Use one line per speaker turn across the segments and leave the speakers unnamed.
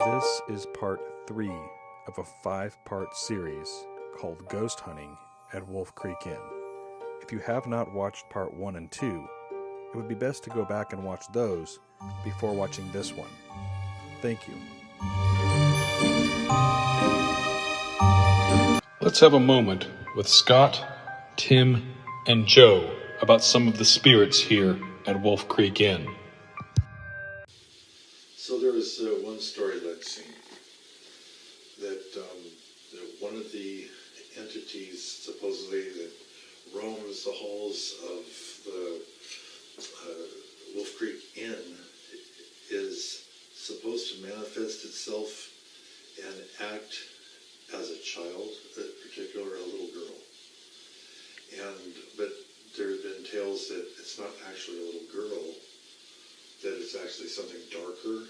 This is part 3 of a 5-part series called Ghost Hunting at Wolf Creek Inn. If you have not watched part 1 and 2, it would be best to go back and watch those before watching this one. Thank you.
Let's have a moment with Scott, Tim, and Joe about some of the spirits here at Wolf Creek Inn.
So there was one story I'd seen that one of the entities supposedly that roams the halls of the Wolf Creek Inn is supposed to manifest itself and act as a child, in particular a little girl. But there have been tales that it's not actually a little girl, that it's actually something darker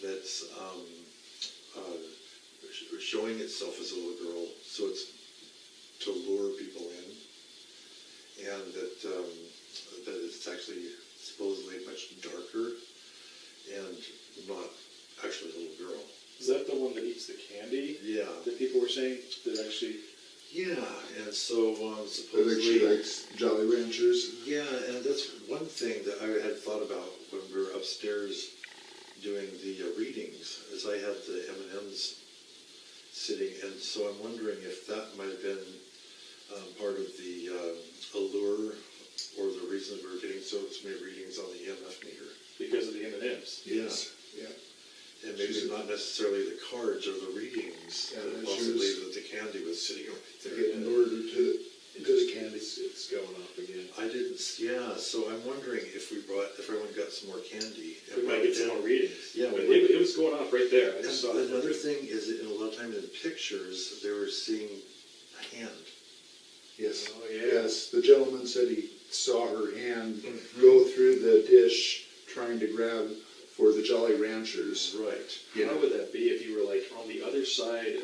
that's showing itself as a little girl, so it's to lure people in, and that it's actually supposedly much darker and not actually a little girl.
Is that the one that eats the candy?
Yeah.
That people were saying that actually...
Yeah, and so
I think
supposedly...
she likes Jolly Ranchers.
Yeah, and that's one thing that I had thought about when we were upstairs doing the readings, is I had the M&Ms sitting, and so I'm wondering if that might have been part of the allure or the reason we were getting so many readings on the EMF meter.
Because of the M&Ms.
Yes.
Yeah.
And maybe not necessarily the cards or the readings,
Yeah,
but
she
possibly
was-
that the candy was sitting right
To
there.
get an order to the candy.
It's going off again.
I didn't, yeah, so I'm wondering if everyone got some more candy.
We might get some more readings.
Yeah,
but
we
it was going off right there. I
And
just saw it.
another thing is that a lot of times in pictures, they were seeing a hand.
Yes.
Oh, yeah.
Yes, the gentleman said he saw her hand go through the dish trying to grab for the Jolly Ranchers.
Right.
You
How
know,
would that be if you were like on the other side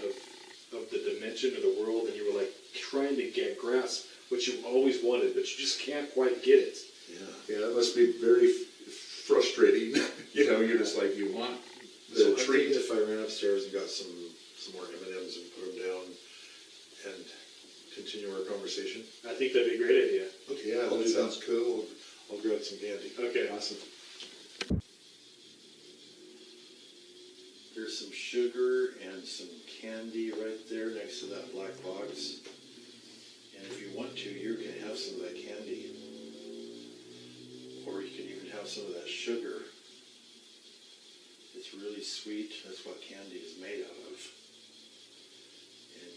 of the dimension or the world and you were like trying to grasp what you always wanted, but you just can't quite get it?
Yeah.
yeah, that must be very frustrating. You're just like, you want
So
the
I'm
treat.
thinking if I ran upstairs and got some more M&Ms and put them down and continue our conversation.
I think that'd be a great idea.
Okay, yeah,
That sounds cool.
I'll grab some candy.
Okay.
Awesome.
There's some sugar and some candy right there next to that black box. And if you want to, you can have some of that candy. Or you can even have some of that sugar. It's really sweet. That's what candy is made out of. And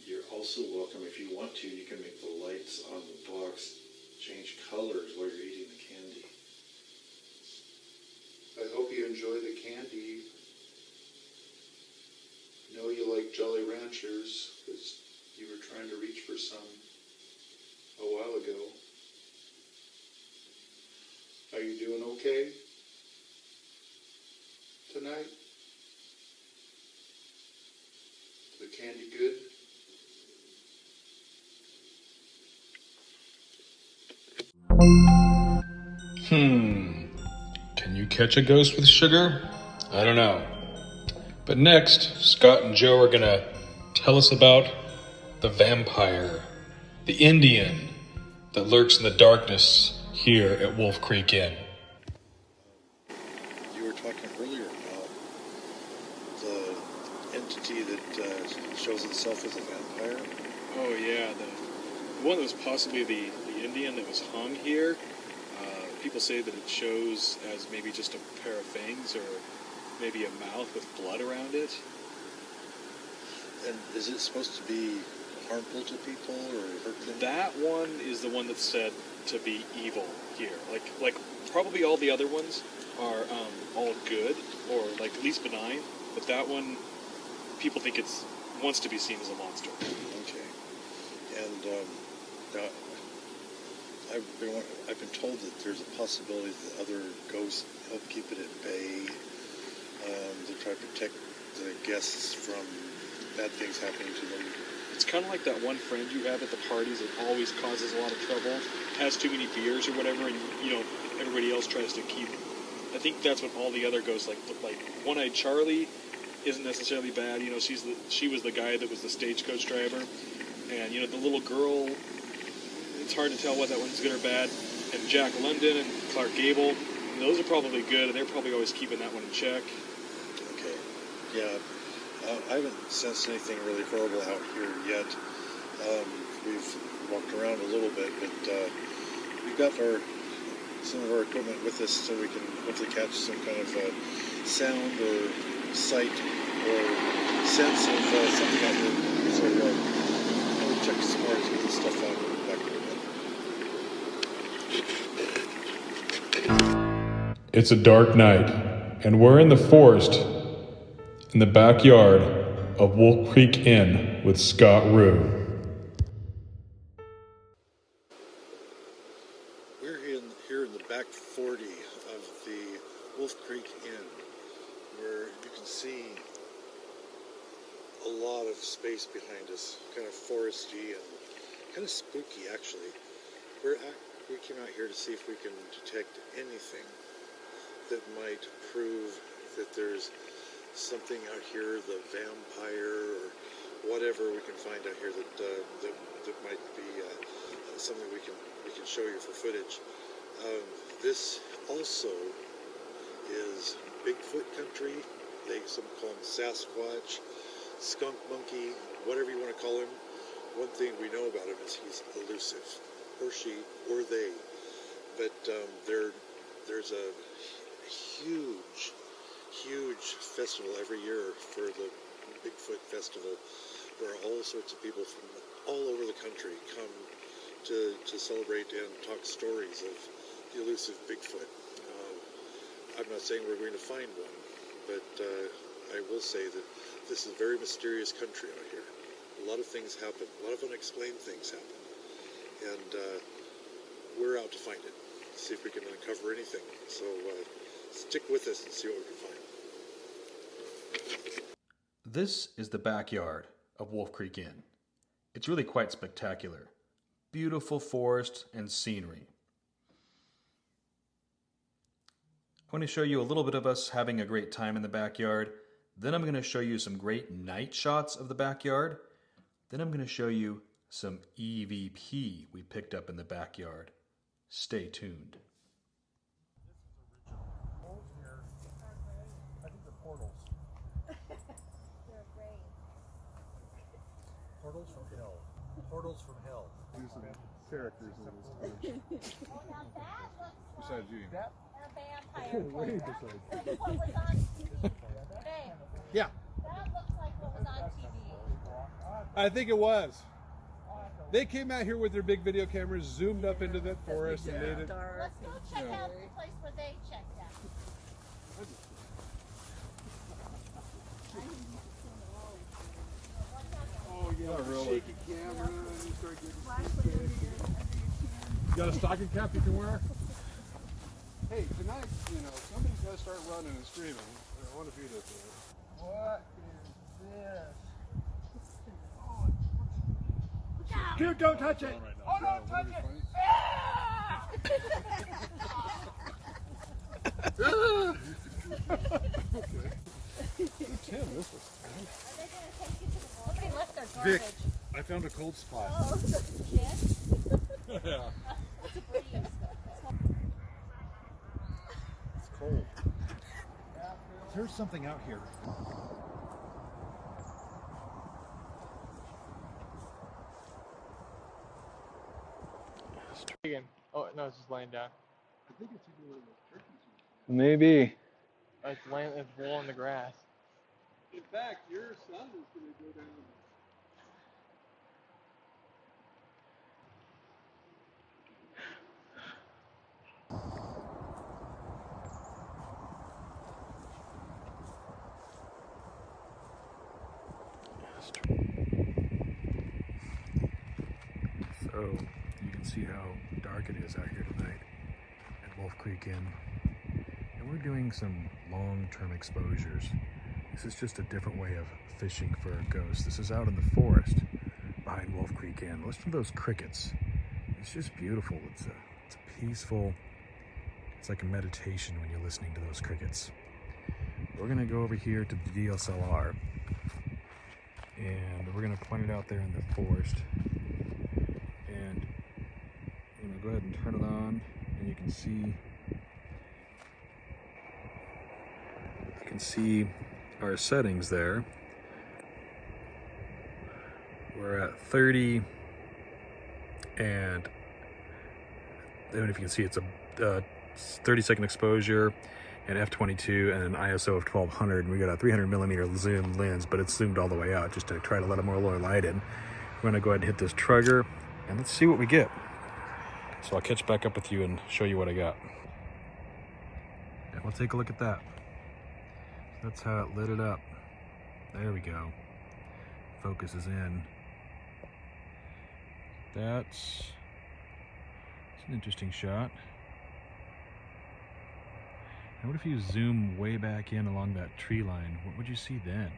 you're also welcome, if you want to, you can make the lights on the box change colors while you're eating the candy.
I hope you enjoy the candy. I know you like Jolly Ranchers because you were trying to reach for some a while ago. Are you doing okay tonight? The candy good?
Can you catch a ghost with sugar? I don't know. But next, Scott and Joe are gonna tell us about the vampire, the Indian that lurks in the darkness here at Wolf Creek Inn.
You were talking earlier about the entity that shows itself as a vampire.
Oh yeah, the one that was possibly the Indian that was hung here. People say that it shows as maybe just a pair of fangs or maybe a mouth with blood around it.
And is it supposed to be harmful to people or hurt them?
That one is the one that's said to be evil here. Like probably all the other ones are all good or like at least benign, but that one people think it's wants to be seen as a monster.
Okay. And now, I've been told that there's a possibility that other ghosts help keep it at bay. They try to protect the guests from bad things happening to them.
It's kind of like that one friend you have at the parties that always causes a lot of trouble, has too many beers or whatever, and everybody else tries to keep I think that's what all the other ghosts like One-Eyed Charlie isn't necessarily bad. You know, she was the guy that was the stagecoach driver, and you know the little girl. It's hard to tell what that one's good or bad. And Jack London and Clark Gable, those are probably good, and they're probably always keeping that one in check.
Okay. Yeah. I haven't sensed anything really horrible out here yet. We've walked around a little bit, but we've got some of our equipment with us so we can hopefully catch some kind of sound or sight or sense of something out here. So we'll check some more as we get this stuff out.
It's a dark night, and we're in the forest in the backyard of Wolf Creek Inn with Scott Rue.
We're here in the back 40 of the Wolf Creek Inn, where you can see a lot of space behind us, kind of foresty and kind of spooky actually. We came out here to see if we can detect anything that might prove that there's something out here, the vampire or whatever we can find out here that might be something we can show you for footage. This also is Bigfoot country. Some call him Sasquatch, skunk monkey, whatever you want to call him. One thing we know about him is he's elusive, or she, or they. But there's a huge festival every year for the Bigfoot Festival, where all sorts of people from all over the country come to celebrate and talk stories of the elusive Bigfoot. I'm not saying we're going to find one, but I will say that this is a very mysterious country out here. A lot of things happen, a lot of unexplained things happen, and we're out to find it, see if we can uncover anything. So stick with us and see what we can find.
This is the backyard of Wolf Creek Inn. It's really quite spectacular. Beautiful forest and scenery. I want to show you a little bit of us having a great time in the backyard. Then I'm going to show you some great night shots of the backyard. Then I'm going to show you some EVP we picked up in the backyard. Stay tuned.
I think they're portals.
They're great.
Portals from hell. Portals from hell.
Use some characters in this page.
Oh, now that looks
Besides you.
That
like a vampire
Way
place.
besides
That looks like what was on TV. Babe,
yeah,
that looks like what was on TV.
I think it was. They came out here with their big video cameras, zoomed up into that forest, and made it.
Let's go check out the place where they checked out.
Oh, yeah,
Not really.
shaky camera. And you start getting
You got a stocking cap you can wear?
Hey, tonight, somebody's got to start running and screaming. I want to feed us there.
What is this?
Look out!
Dude, don't touch it! Oh, don't touch it!
Tim, this was.
Are they going to take you to the wall? Somebody left their
Vic,
garbage.
I found a cold spot.
Oh, shit.
Yeah.
It's a breeze.
It's cold. There's something out here.
Oh no, it's just laying down.
I think it's even one of those turkeys.
Maybe. It's laying. It's rolling the grass.
In fact, your son is going to go down.
So you can see how dark it is out here tonight at Wolf Creek Inn. And we're doing some long-term exposures. This is just a different way of fishing for a ghost. This is out in the forest behind Wolf Creek Inn. Listen to those crickets. It's just beautiful. It's a peaceful, It's like a meditation when you're listening to those crickets. We're gonna go over here to the DSLR, and we're gonna point it out there in the forest, and I'm gonna go ahead and turn it on, and you can see our settings there. We're at 30, and I don't know if you can see, it's a 30-second exposure and f/22 and an ISO of 1200, and we got a 300mm zoom lens, but it's zoomed all the way out just to try to let a more lower light in. We're gonna go ahead and hit this trigger, and let's see what we get. So I'll catch back up with you and show you what I got. And we'll take a look at that. That's how it lit it up. There we go. Focus is in. It's an interesting shot. And what if you zoom way back in along that tree line? What would you see then?